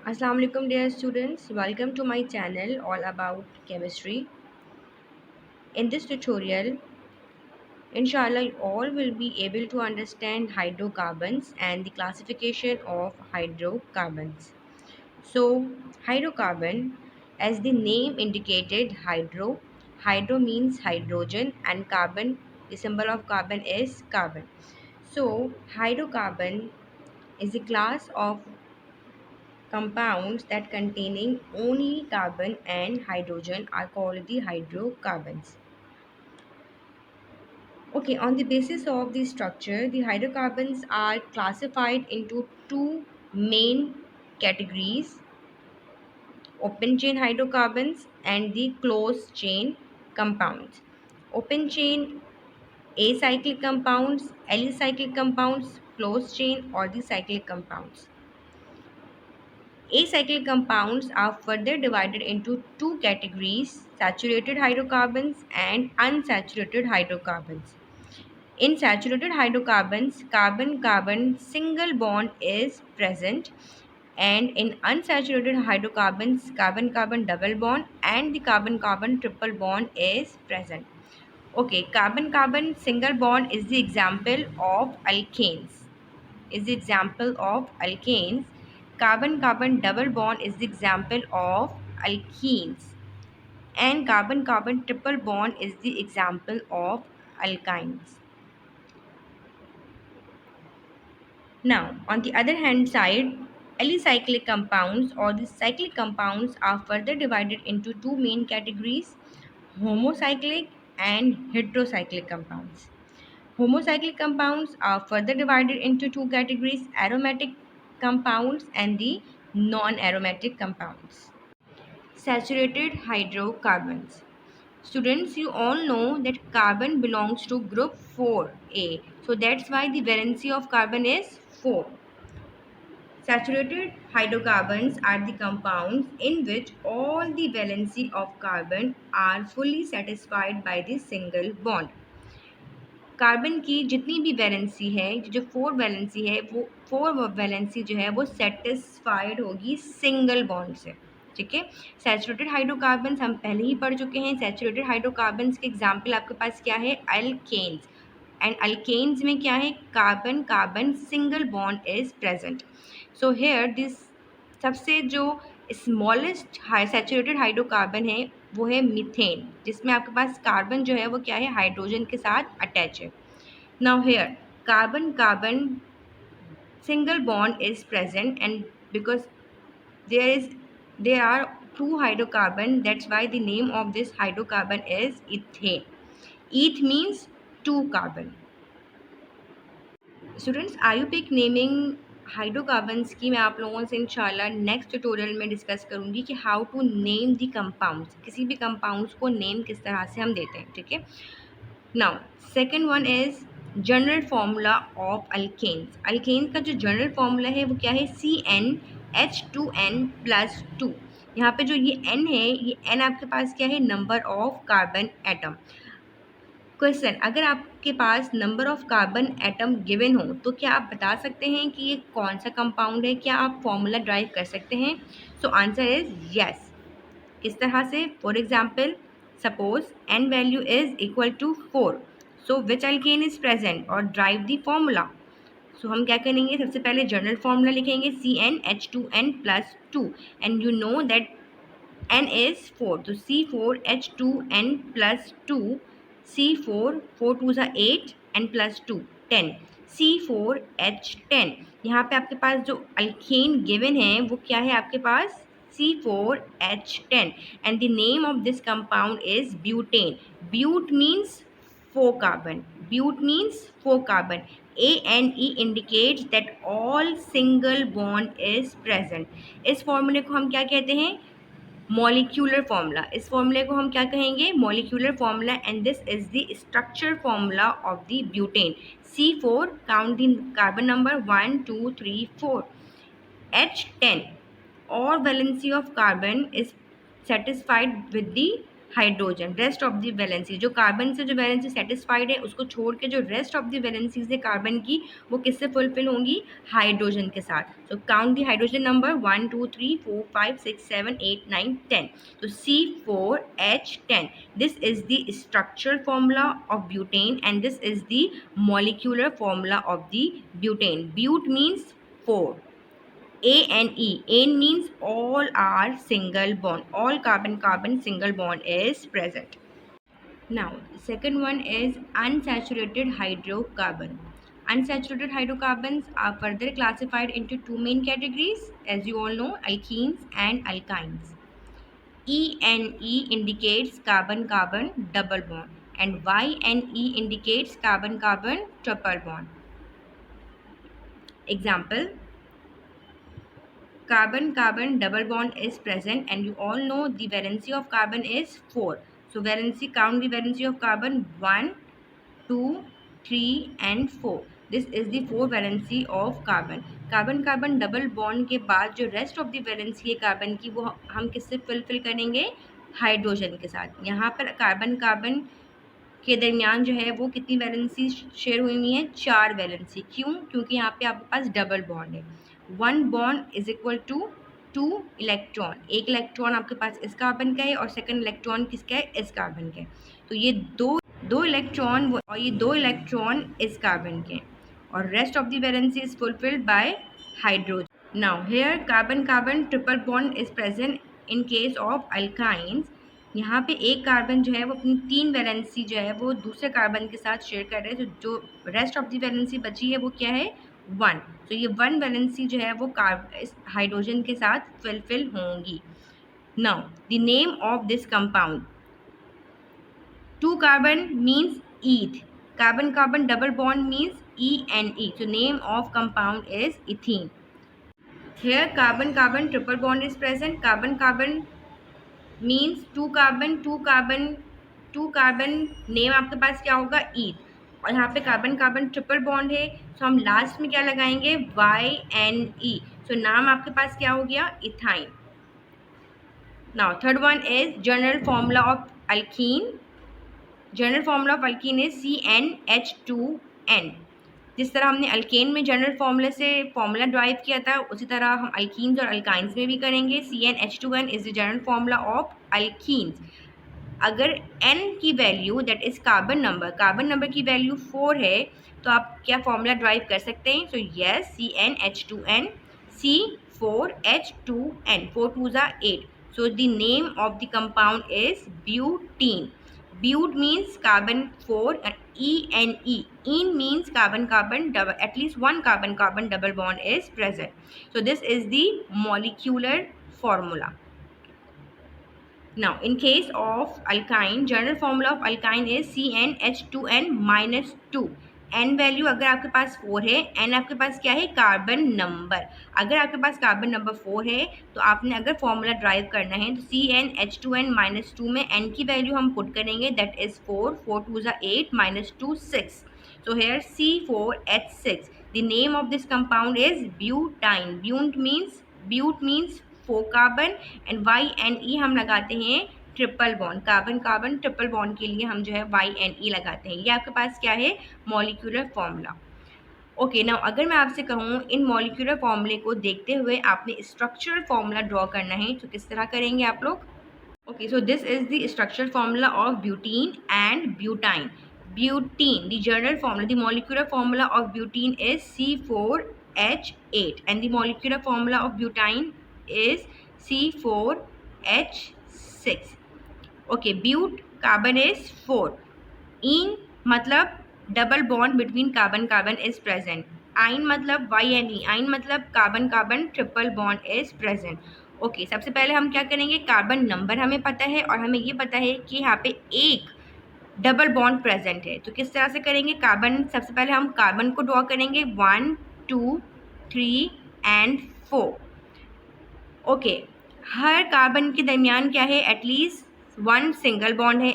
Assalamu alaikum dear students, welcome to my channel all about chemistry. In this tutorial, inshallah you all will be able to understand hydrocarbons and the classification of hydrocarbons. So hydrocarbon, as the name indicated, hydro means hydrogen and carbon, the symbol of carbon is carbon. So hydrocarbon is a class of compounds that containing only carbon and hydrogen are called the hydrocarbons. Okay, on the basis of the structure, the hydrocarbons are classified into two main categories: open chain hydrocarbons and the closed chain compounds. Open chain acyclic compounds, alicyclic compounds, closed chain or the cyclic compounds. Acyclic compounds are further divided into two categories: saturated hydrocarbons and unsaturated hydrocarbons. In saturated hydrocarbons, carbon-carbon single bond is present, and in unsaturated hydrocarbons, carbon-carbon double bond and the carbon-carbon triple bond is present. Okay, carbon-carbon single bond is the example of alkanes. Carbon-carbon double bond is the example of alkenes, and carbon-carbon triple bond is the example of alkynes. Now, on the other hand side, alicyclic compounds or the cyclic compounds are further divided into two main categories: homocyclic and heterocyclic compounds. Homocyclic compounds are further divided into two categories: aromatic compounds and the non-aromatic compounds. Saturated hydrocarbons. Students, you all know that carbon belongs to group 4A. So that's why the valency of carbon is 4. Saturated hydrocarbons are the compounds in which all the valency of carbon are fully satisfied by the single bond. Carbon की जितनी भी valency है, जो 4 valency है, वो 4 valency जो है वो सेटिस्फाइड होगी सिंगल बॉन्ड से। ठीक है, सैचुरेटेड हाइड्रोकार्बन्स हम पहले ही पढ़ चुके हैं। सैचुरेटेड हाइड्रोकार्बन्स के एग्जाम्पल आपके पास क्या है? अल्केन्स। एंड अल्केन्स में क्या है? Carbon carbon single bond is present. So here this सबसे जो स्मॉलेस्ट सैचुरेटेड हाइड्रोकार्बन है वो है मीथेन, जिसमें आपके पास कार्बन जो है वो क्या है? हाइड्रोजन के साथ अटैच है। Now here carbon carbon single bond is present, and because there are two hydrocarbon, that's why the name of this hydrocarbon is ethane. Eth means two carbon. Students, IUPAC naming hydrocarbons की मैं आप लोगों से इंशाल्लाह next tutorial में discuss करूंगी कि how to name the compounds, किसी भी कंपाउंड्स को नेम किस तरह से हम देते हैं। ठीक है, now second one is general formula of alkanes. Alkanes का जो जनरल फार्मूला है वो क्या है? CnH2n+2। यहाँ पे जो ये n है, ये n आपके पास क्या है? Number of carbon atom. Question, अगर आपके पास number of carbon atom given हो तो क्या आप बता सकते हैं कि ये कौन सा कंपाउंड है? क्या आप फॉर्मूला ड्राइव कर सकते हैं? So answer is yes. किस तरह से? For example, suppose n value is equal to 4, so which alkane is present, और ड्राइव द फॉर्मूला। सो हम क्या करेंगे? सबसे पहले जनरल फॉर्मूला लिखेंगे CnH2n+2, and you know that n is 4, तो C4H2n+2, C4, 4 2 8 and plus 2 10, C4H10। यहाँ पे आपके पास जो अल्केन गिवन है वो क्या है आपके पास? C4H10, and the name of this compound is butane. But means 4 carbon. But means 4 carbon. ANE indicates that all single bond is present. इस फॉर्मूले को हम क्या कहते हैं? Molecular formula. इस फॉर्मूले को हम क्या कहेंगे? Molecular formula, and this is the structure formula of the butane. C4, count the carbon number 1 2 3 4। H10, और valency of carbon is satisfied with the hydrogen, rest of the valency, जो carbon से जो वैलेंसी सेटिस्फाइड है उसको छोड़ के जो rest of the valencies है कार्बन की, वो किससे फुलफिल होंगी? हाइड्रोजन के साथ. So count the hydrogen number 1 2 3 4 5 6 7 8 9 10. तो C4H10, this is the structural formula of butane and this is the molecular formula of the butane. But means 4. A and E. An means all are single bond. All carbon-carbon single bond is present. Now, second one is unsaturated hydrocarbon. Unsaturated hydrocarbons are further classified into two main categories, as you all know, alkenes and alkynes. E and E indicates carbon-carbon double bond, and Y and E indicates carbon-carbon triple bond. Example: carbon-carbon double bond is present, and you all know the valency of carbon is 4. So valency, count the valency of carbon: 1 2 3 and 4. This is the 4 valency of carbon. Carbon carbon double bond के बाद जो rest of the valency है carbon की, वो हम किससे fulfil करेंगे? Hydrogen के साथ. यहाँ पर कार्बन कार्बन के दरमियान जो है वो कितनी वैलेंसी शेयर हुई हुई है? 4 वैलेंसी. क्यों? क्योंकि यहाँ पे आपके पास डबल बॉन्ड है. 1 bond is equal to 2 electron. एक इलेक्ट्रॉन आपके पास इस कार्बन का है और सेकंड इलेक्ट्रॉन किसका है? इस कार्बन का है. तो ये दो इलेक्ट्रॉन और ये 2 इलेक्ट्रॉन इस कार्बन के, और rest of the valency is fulfilled by hydrogen. Now here carbon carbon triple bond is present in case of alkynes. यहाँ पे एक कार्बन जो है वो अपनी 3 वैलेंसी जो है वो दूसरे कार्बन के साथ शेयर कर रहे हैं. तो जो रेस्ट ऑफ द वैलेंसी बची है वो क्या है? 1. तो ये 1 वैलेंसी जो है वो हाइड्रोजन के साथ फुलफिल होंगी. Now the name of this compound: 2 carbon means eth. Carbon carbon double bond means E and E. So name of compound is ethene. Here carbon carbon triple bond is present. Carbon carbon means 2 carbon 2 carbon 2 carbon. Name आपके पास क्या होगा? eth. और यहाँ पे carbon carbon triple bond है, तो हम लास्ट में क्या लगाएंगे? YNE. सो नाम आपके पास क्या हो गया? Ethyne. Now third one is general formula of alkyne. General formula of alkene is CnH2n. जिस तरह हमने अल्केन में जनरल फॉर्मूले से फॉर्मूला ड्राइव किया था, उसी तरह हम अल्कीन्स और अल्काइंस में भी करेंगे. CnH2n is the general formula of alkenes. अगर n की value, that is carbon number की वैल्यू 4 है, तो आप क्या फॉर्मूला ड्राइव कर सकते हैं? So yes, CnH2n, C4H2n, 4 2s are 8. So the name of the compound is butene. But means carbon 4 and E and E. En means carbon carbon double, at least one carbon carbon double bond is present. So this is the molecular formula. Now in case of alkyne, general formula of alkyne is CnH2n minus 2. n value अगर आपके पास 4 है, n आपके पास क्या है? Carbon number. अगर आपके पास carbon number 4 है, तो आपने अगर फॉर्मूला ड्राइव करना है तो CnH2n माइनस 2 में n की वैल्यू हम पुट करेंगे, that is 4 4 2 are 8 minus 2 6. So here C4H6. The name of this compound is butane. But means 4 carbon and YNE हम लगाते हैं triple bond. Carbon carbon triple bond के लिए हम जो है YNE लगाते हैं. ये आपके पास क्या है? Molecular formula. ओके, नाउ अगर मैं आपसे कहूँ इन मॉलिक्यूलर फॉर्मूले को देखते हुए आपने स्ट्रक्चरल फॉर्मूला ड्रॉ करना है, तो किस तरह करेंगे आप लोग? Okay, so this is the structural formula of butene and butyne. Butene, the general formula, the molecular formula of butene is C4H8 and the molecular formula of butane is C4H6. Okay, but carbon is 4. इन मतलब double bond between carbon carbon is present. आइन मतलब YNE. आइन मतलब carbon carbon triple bond is present. Okay, सबसे पहले हम क्या करेंगे? कार्बन नंबर हमें पता है और हमें ये पता है कि यहाँ पे एक डबल बॉन्ड प्रेजेंट है. तो किस तरह से करेंगे? कार्बन, सबसे पहले हम कार्बन को ड्रॉ करेंगे 1 2 3 एंड 4. ओके, हर कार्बन के दरमियान क्या है? एटलीस्ट 1 सिंगल बॉन्ड है.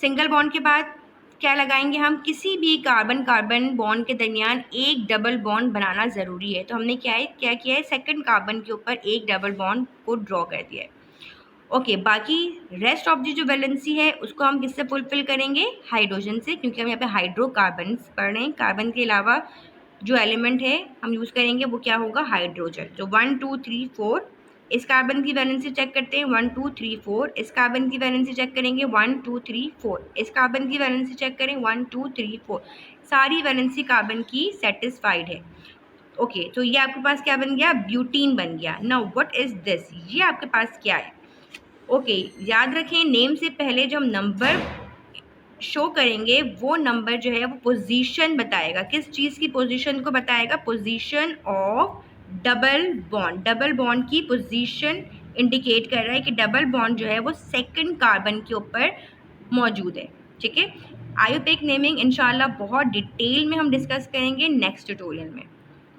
सिंगल बॉन्ड के बाद क्या लगाएंगे हम? किसी भी कार्बन कार्बन बॉन्ड के दरमियान एक डबल बॉन्ड बनाना ज़रूरी है. तो हमने क्या किया है? सेकंड कार्बन के ऊपर एक डबल बॉन्ड को ड्रॉ कर दिया है. ओके, बाकी रेस्ट ऑफ दी जो वैलेंसी है उसको हम किससे फुलफिल करेंगे? हाइड्रोजन से, क्योंकि हम यहाँ पे हाइड्रोकार्बन पढ़ रहे हैं। कार्बन के अलावा जो एलिमेंट है हम यूज़ करेंगे वो क्या होगा? हाइड्रोजन। तो 1 2 3 4 इस कार्बन की वैलेंसी चेक करते हैं, 1 2 3 4 इस कार्बन की वैलेंसी चेक करेंगे, 1 2 3 4 इस कार्बन की वैलेंसी चेक करें, 1 2 3 4 सारी वैलेंसी कार्बन की सेटिस्फाइड है। ओके, तो ये आपके पास क्या बन गया? ब्यूटीन बन गया। Now what is this? ये आपके पास क्या है? ओके, याद रखें नेम से पहले जो हम नंबर शो करेंगे वो नंबर जो है वो पोजीशन बताएगा। किस चीज़ की पोजीशन को बताएगा? Position of double bond. Double bond की पोजीशन इंडिकेट कर रहा है कि डबल बॉन्ड जो है वो सेकंड कार्बन के ऊपर मौजूद है। ठीक है, आयोपेक नेमिंग इंशाल्लाह बहुत डिटेल में हम डिस्कस करेंगे नेक्स्ट ट्यूटोरियल में।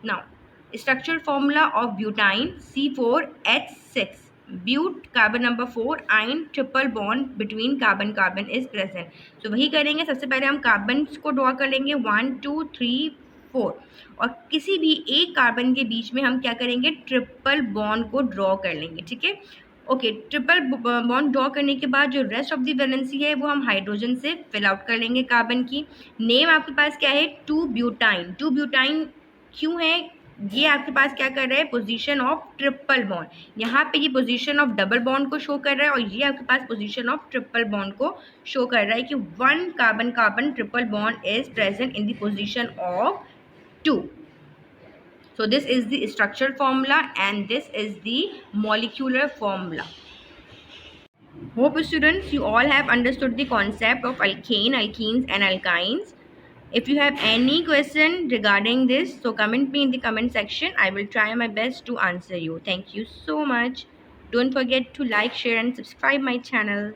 Now structural formula of butyne C4H6 but carbon number 4 yne triple bond between carbon carbon is present. तो वही करेंगे, सबसे पहले हम कार्बन को ड्रॉ कर लेंगे 1 2 3 4 और किसी भी एक कार्बन के बीच में हम क्या करेंगे? ट्रिपल बॉन्ड को ड्रॉ कर लेंगे। ठीक है, ओके, ट्रिपल बॉन्ड ड्रॉ करने के बाद जो रेस्ट ऑफ दी वैलेंसी है वो हम हाइड्रोजन से फिल आउट कर लेंगे कार्बन की। नेम आपके पास क्या है? 2 ब्यूटाइन। 2 ब्यूटाइन क्यों है? ये आपके पास क्या कर रहा है? Position of triple bond. यहाँ पे ये पोजीशन ऑफ डबल बॉन्ड को शो कर रहा है और ये आपके पास पोजीशन ऑफ ट्रिपल बॉन्ड को शो कर रहा है कि 1 carbon carbon triple bond is present in the position of 2. So this is the structural formula and this is the molecular formula. Hope students you all have understood the concept of alkane, alkenes and alkynes. If you have any question regarding this, so comment me in the comment section. I will try my best to answer you. Thank you so much. Don't forget to like, share and subscribe my channel.